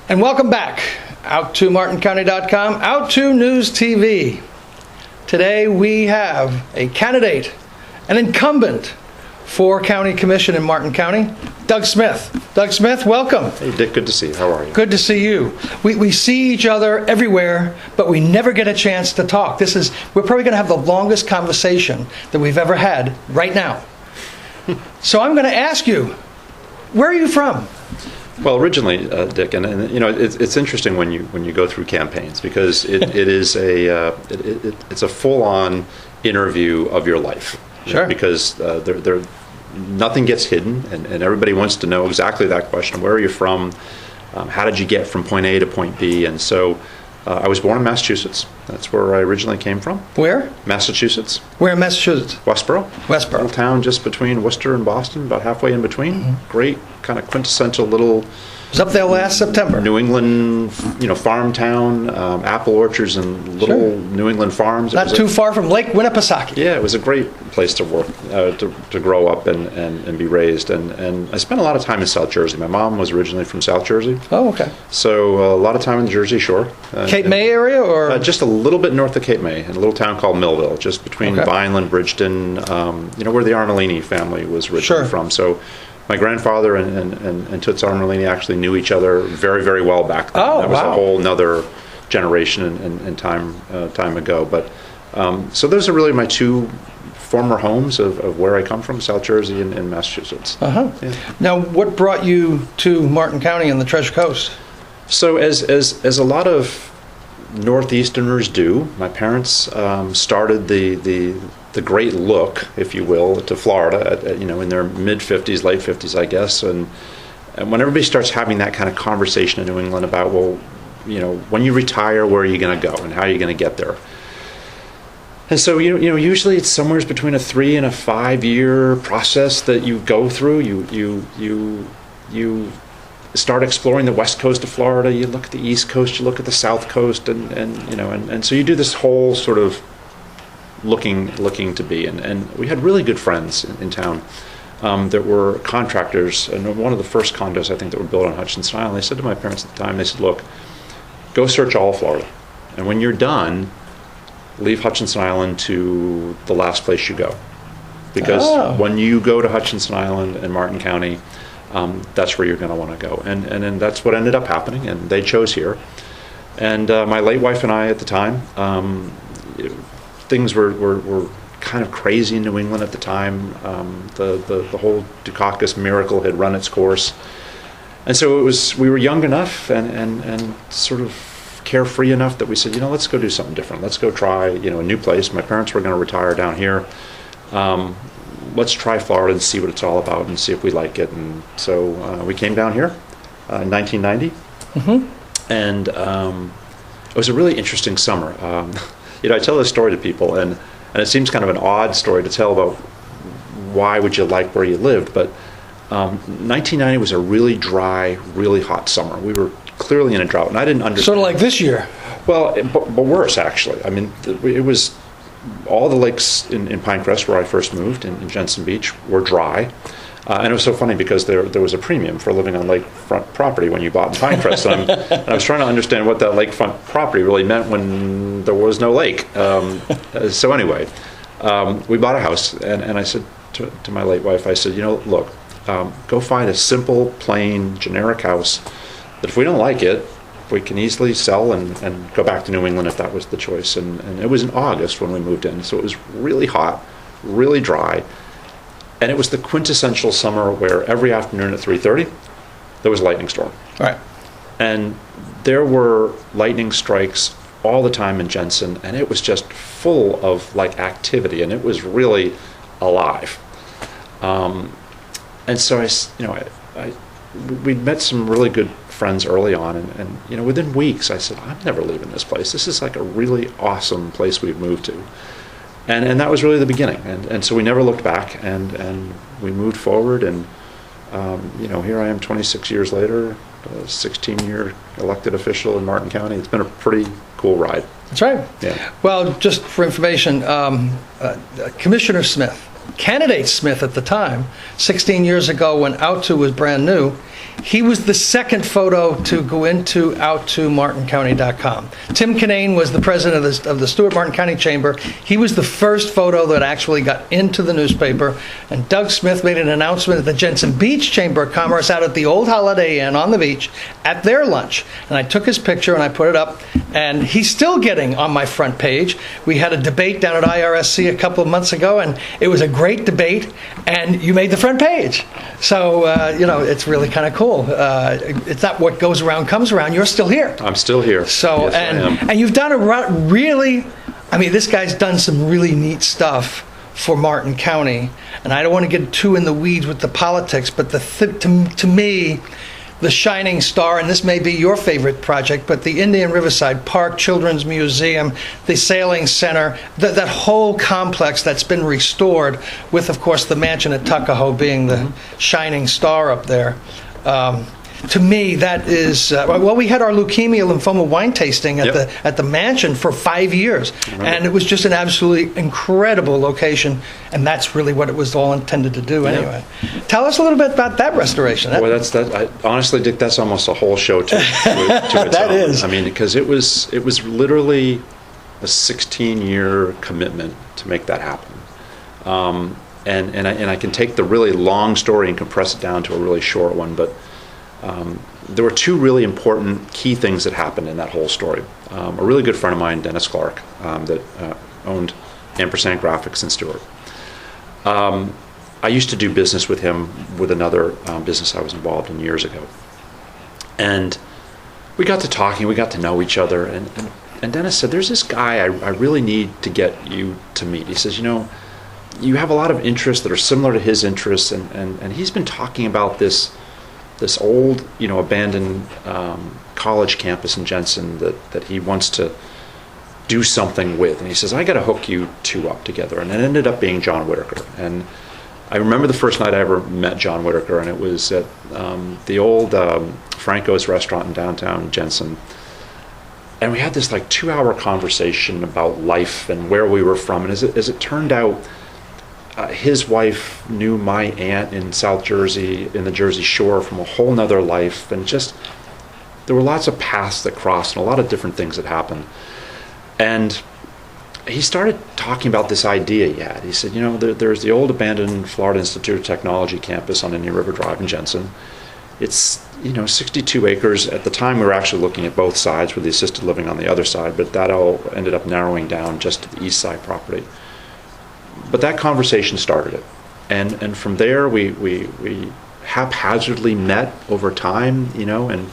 And welcome back out to martincounty.com, out to News TV. Today we have a candidate, an incumbent for County Commission in Martin County, Doug Smith. Doug Smith, welcome. Hey Dick, good to see you. How are you? Good to see you. We see each other everywhere, but we never get a chance to talk. We're probably going to have the longest conversation that we've ever had right now. So I'm going to ask you, where are you from? Well, originally, Dick, and you know, it's interesting when you go through campaigns because it is it's a full-on interview of your life. Sure. Because nothing gets hidden, and everybody wants to know exactly that question: where are you from? How did you get from point A to point B? And so, I was born in Massachusetts. That's where I originally came from. Where? Massachusetts. Where in Massachusetts? Westboro. Westboro. Little town just between Worcester and Boston, about halfway in between. Mm-hmm. Great, kind of quintessential little. I was up there last September. New England, farm town, apple orchards and little New England farms. Not too far from Lake Winnipesaukee. Yeah, it was a great place to work, to grow up and be raised. And I spent a lot of time in South Jersey. My mom was originally from South Jersey. Oh, okay. So a lot of time in the Jersey Shore. Cape May area, or? Just a little bit north of Cape May, in a little town called Millville, just between Vineland, Bridgeton, where the Armelini family was originally from. So my grandfather and Toots Armelini actually knew each other very, very well back then. Oh, that was wow. a whole nother generation and time ago. But so those are really my two former homes of where I come from, South Jersey and Massachusetts. Uh-huh. Yeah. Now, what brought you to Martin County and the Treasure Coast? So as a lot of Northeasterners do, my parents started the great look, if you will, to Florida, in their mid-50s, late 50s, I guess. And when everybody starts having that kind of conversation in New England about, well, when you retire, where are you going to go and how are you going to get there? And so, usually it's somewhere between a 3 and a 5 year process that you go through. You start exploring the west coast of Florida. You look at the east coast. You look at the south coast, and so you do this whole sort of looking to be. And we had really good friends in town that were contractors. And one of the first condos I think that were built on Hutchinson Island. They said to my parents at the time, they said, "Look, go search all of Florida, and when you're done, leave Hutchinson Island to the last place you go, because when you go to Hutchinson Island and Martin County." That's where you're going to want to go. And that's what ended up happening, and they chose here. And my late wife and I at the time, things were kind of crazy in New England at the time. The whole Dukakis miracle had run its course. And so we were young enough and sort of carefree enough that we said, let's go do something different. Let's go try, a new place. My parents were going to retire down here. Let's try Florida and see what it's all about and see if we like it. And so we came down here in 1990. Mm-hmm. And it was a really interesting summer. I tell this story to people, and it seems kind of an odd story to tell about why would you like where you lived. But 1990 was a really dry, really hot summer. We were clearly in a drought, and I didn't understand. Sort of like this year. Well, but worse, actually. I mean, it was... all the lakes in Pinecrest, where I first moved, in Jensen Beach, were dry. And it was so funny because there was a premium for living on lakefront property when you bought in Pinecrest. and I was trying to understand what that lakefront property really meant when there was no lake. So anyway, we bought a house, and I said to my late wife, I said, look, go find a simple, plain, generic house that if we don't like it, we can easily sell and go back to New England if that was the choice. And it was in August when we moved in, so it was really hot, really dry, and it was the quintessential summer where every afternoon at 3:30 there was a lightning storm. Right. And there were lightning strikes all the time in Jensen, and it was just full of activity, and it was really alive. And so we'd met some really good friends early on, and within weeks I said, I'm never leaving this place. This is like a really awesome place we've moved to. And that was really the beginning. And so we never looked back, and we moved forward, and here I am 26 years later, a 16-year elected official in Martin County. It's been a pretty cool ride. That's right. Yeah. Well, just for information, Commissioner Smith, candidate Smith at the time, 16 years ago when Autu was brand new, He was the second photo to go into out2martincounty.com. Tim Kinane was the president of the Stuart Martin County Chamber. He was the first photo that actually got into the newspaper. And Doug Smith made an announcement at the Jensen Beach Chamber of Commerce out at the old Holiday Inn on the beach at their lunch. And I took his picture and I put it up. And he's still getting on my front page. We had a debate down at IRSC a couple of months ago, and it was a great debate. And you made the front page. So, it's really kind of cool. It's not what goes around comes around. You're still here. I'm still here. So, yes, I am. and you've done this guy's done some really neat stuff for Martin County. And I don't want to get too in the weeds with the politics, but to me, the shining star, and this may be your favorite project, but the Indian Riverside Park Children's Museum, the Sailing Center, that whole complex that's been restored with, of course, the mansion at Tuckahoe being the shining star up there. To me, that is we had our leukemia lymphoma wine tasting at the mansion for 5 years, and it was just an absolutely incredible location, and that's really what it was all intended to do anyway. Tell us a little bit about that restoration. Honestly, Dick, that's almost a whole show to its that own. is. I mean, because it was literally a 16-year commitment to make that happen. And I can take the really long story and compress it down to a really short one, but there were two really important key things that happened in that whole story. A really good friend of mine, Dennis Clark, that owned Ampersand Graphics in Stuart. I used to do business with him with another business I was involved in years ago. And we got to talking, we got to know each other, and Dennis said, there's this guy I really need to get you to meet. He says, you have a lot of interests that are similar to his interests, and he's been talking about this old, abandoned college campus in Jensen that he wants to do something with. And he says, I got to hook you two up together. And it ended up being John Whitaker. And I remember the first night I ever met John Whitaker, and it was at the old Franco's restaurant in downtown Jensen. And we had this 2-hour conversation about life and where we were from. And as it turned out, his wife knew my aunt in South Jersey, in the Jersey Shore, from a whole nother life, and just there were lots of paths that crossed and a lot of different things that happened. And he started talking about this idea he had. He said, there's the old abandoned Florida Institute of Technology campus on Indian River Drive in Jensen. It's 62 acres. At the time, we were actually looking at both sides with the assisted living on the other side, but that all ended up narrowing down just to the east side property. But that conversation started it, and from there we haphazardly met over time, and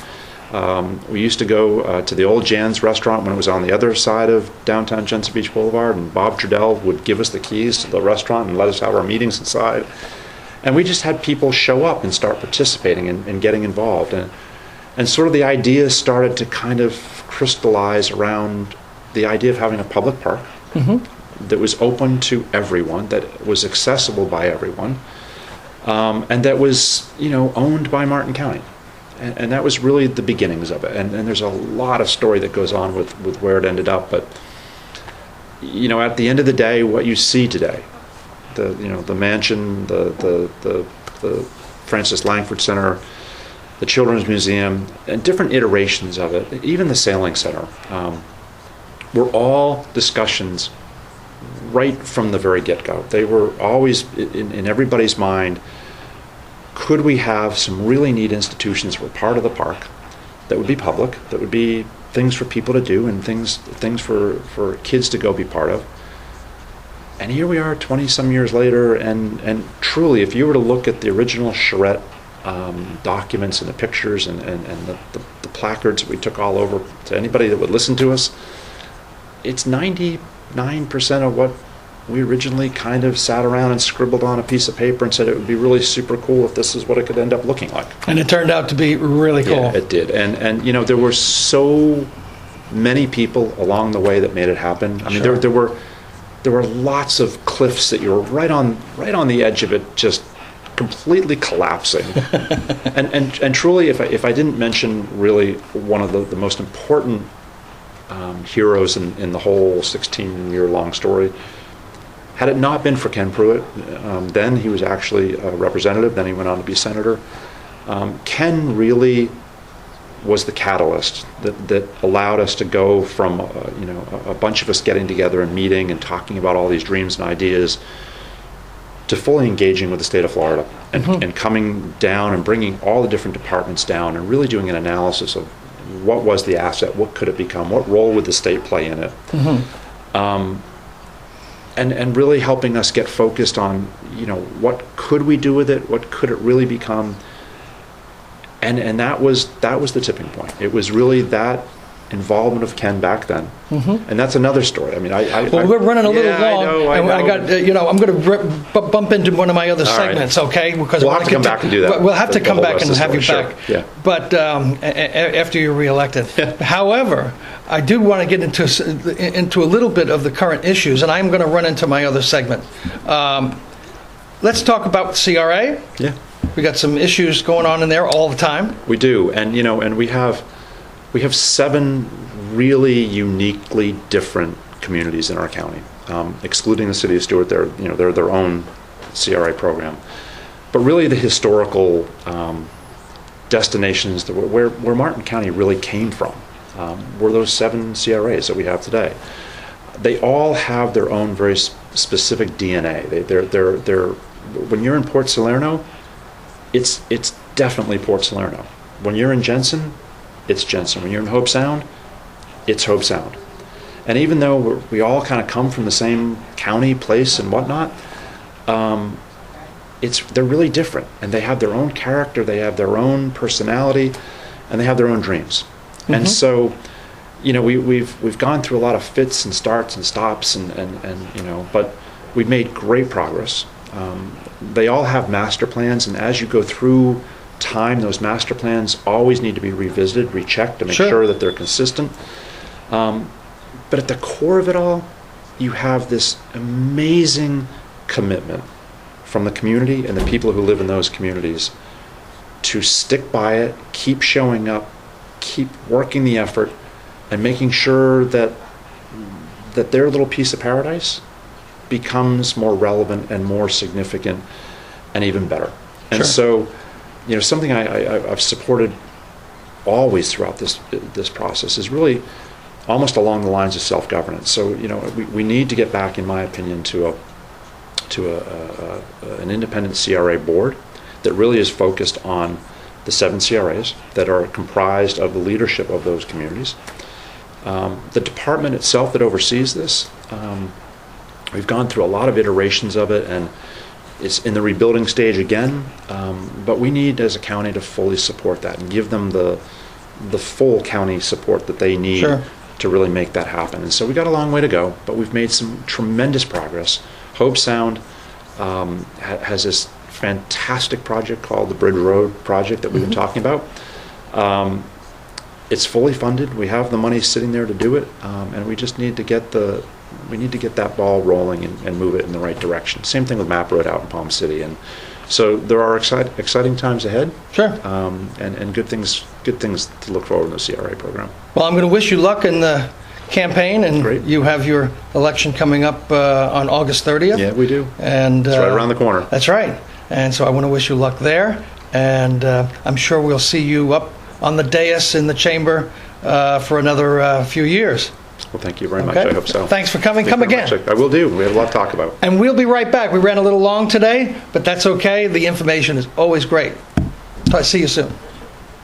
we used to go to the old Jan's restaurant when it was on the other side of downtown Jensen Beach Boulevard, and Bob Trudell would give us the keys to the restaurant and let us have our meetings inside, and we just had people show up and start participating and getting involved, and sort of the idea started to kind of crystallize around the idea of having a public park. Mm-hmm. That was open to everyone, that was accessible by everyone, and that was, owned by Martin County. And that was really the beginnings of it. And there's a lot of story that goes on with where it ended up. But, at the end of the day, what you see today, the mansion, the Francis Langford Center, the Children's Museum, and different iterations of it, even the Sailing Center, were all discussions right from the very get-go. They were always in everybody's mind, could we have some really neat institutions that were part of the park that would be public, that would be things for people to do and things for kids to go be part of. And here we are 20-some years later, and truly, if you were to look at the original Charette documents and the pictures and the placards that we took all over to anybody that would listen to us, it's 99% of what we originally kind of sat around and scribbled on a piece of paper and said it would be really super cool if this is what it could end up looking like. And it turned out to be really cool. Yeah, it did. And there were so many people along the way that made it happen. I mean, there were lots of cliffs that you were right on the edge of it, just completely collapsing. and truly, if I didn't mention really one of the most important heroes in the whole 16-year-long story, had it not been for Ken Pruitt, then he was actually a representative, then he went on to be senator. Ken really was the catalyst that allowed us to go from a bunch of us getting together and meeting and talking about all these dreams and ideas to fully engaging with the state of Florida and coming down and bringing all the different departments down and really doing an analysis of what was the asset, what could it become, what role would the state play in it, and really helping us get focused on what could we do with it, what could it really become. And that was the tipping point. It was really that involvement of Ken back then, and that's another story. I mean, well, we're running a little long. I know. I got I'm going to bump into one of my other segments, right. Okay? Because we'll have to come back and do that. We'll have to come back and have you back. Sure. Yeah. But after you're reelected. However, I do want to get into a little bit of the current issues, and I'm going to run into my other segment. Let's talk about CRA. Yeah. We got some issues going on in there all the time. We do, and and we have 7 really uniquely different communities in our county, excluding the city of Stewart. They're their own CRA program, but really the historical destinations where Martin County really came from were those 7 CRAs that we have today. They all have their own very specific DNA. They're when you're in Port Salerno, it's definitely Port Salerno. When you're in Jensen, it's Jensen. When you're in Hobe Sound, it's Hobe Sound. And even though we all kind of come from the same county, place, and whatnot, they're really different. And they have their own character, they have their own personality, and they have their own dreams. And so, we've gone through a lot of fits and starts and stops, but we've made great progress. They all have master plans, and as you go through time, those master plans always need to be revisited, rechecked to make sure that they're consistent. But at the core of it all, you have this amazing commitment from the community and the people who live in those communities to stick by it, keep showing up, keep working the effort, and making sure that their little piece of paradise becomes more relevant and more significant and even better. And so, something I've supported always throughout this process is really almost along the lines of self-governance. So, we need to get back, in my opinion, to an independent CRA board that really is focused on the 7 CRAs that are comprised of the leadership of those communities. The department itself that oversees this, we've gone through a lot of iterations of it, and it's in the rebuilding stage again, but we need as a county to fully support that and give them the full county support that they need to really make that happen. And so we got a long way to go, but we've made some tremendous progress. Hobe Sound has this fantastic project called the Bridge Road Project that we've been talking about. It's fully funded. We have the money sitting there to do it, and we just need to get that ball rolling and move it in the right direction. Same thing with Map Road out in Palm City, and so there are exciting times ahead. And good things to look forward in the CRA program. Well, I'm going to wish you luck in the campaign, and Great. You have your election coming up on August 30th. Yeah, we do. And it's right around the corner. That's right. And so I want to wish you luck there, and I'm sure we'll see you up on the dais in the chamber for another few years. Well, thank you very much. I hope so. Thanks for coming. Come again. I will do. We have a lot to talk about. And we'll be right back. We ran a little long today, but that's okay. The information is always great. See you soon.